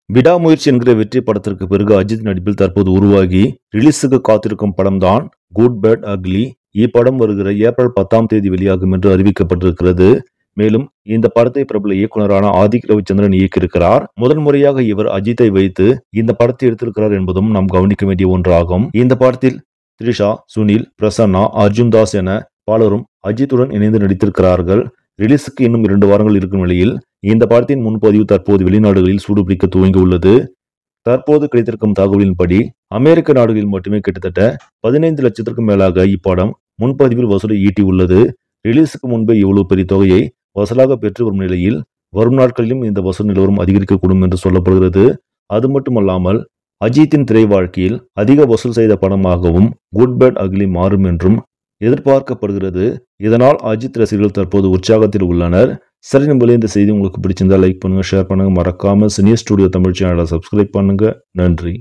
விடாமுயற்சி என்கிற வெற்றி படத்திற்கு பிறகு அஜித் நடிப்பில் தற்போது உருவாகி ரிலீஸுக்கு காத்திருக்கும் படம் தான் குட் பேட் அக்லி. இப்படம் வருகிற ஏப்ரல் 10ஆம் தேதி வெளியாகும் என்று அறிவிக்கப்பட்டிருக்கிறது. மேலும் இந்த படத்தை பிரபல இயக்குனரான ஆதிக் ரவிச்சந்திரன் இயக்கியிருக்கிறார். முதன்முறையாக இவர் அஜித்தை வைத்து இந்த படத்தை எடுத்திருக்கிறார் என்பதும் நாம் கவனிக்க வேண்டிய ஒன்றாகும். இந்த படத்தில் த்ரிஷா, சுனில், பிரசன்னா, அர்ஜுன் தாஸ் என பலரும் அஜித்துடன் இணைந்து நடித்திருக்கிறார்கள். ரிலீஸுக்கு இன்னும் 2 வாரங்கள் இருக்கும் நிலையில் இந்த படத்தின் முன்பதிவு தற்போது வெளிநாடுகளில் சூடுபிடிக்க துவங்கியுள்ளது. தற்போது கிடைத்திருக்கும் தகவலின்படி அமெரிக்க நாடுகளில் மட்டுமே கிட்டத்தட்ட 15 லட்சத்திற்கும் மேலாக இப்படம் முன்பதிவில் வசூலை ஈட்டியுள்ளது. ரிலீஸுக்கு முன்பே இவ்வளவு பெரிய தொகையை வசூலாக பெற்று வரும் நிலையில் வரும் நாட்களிலும் இந்த வசூல் நிலவரம் அதிகரிக்கக்கூடும் என்று சொல்லப்படுகிறது. அது மட்டுமல்லாமல் அஜித்தின் திரை வாழ்க்கையில் அதிக வசூல் செய்த படமாகவும் குட் பேட் அக்லி மாறும் என்றும் எதிர்பார்க்கப்படுகிறது. இதனால் அஜித் ரசிகர்கள் தற்போது உற்சாகத்தில் உள்ளனர். சரி, நம்மளே இந்த செய்தி உங்களுக்கு பிடிச்சிருந்தா லைக் பண்ணுங்க, ஷேர் பண்ணுங்க, மறக்காம சினி ஸ்டுடியோ தமிழ் சேனலை சப்ஸ்கிரைப் பண்ணுங்க. நன்றி.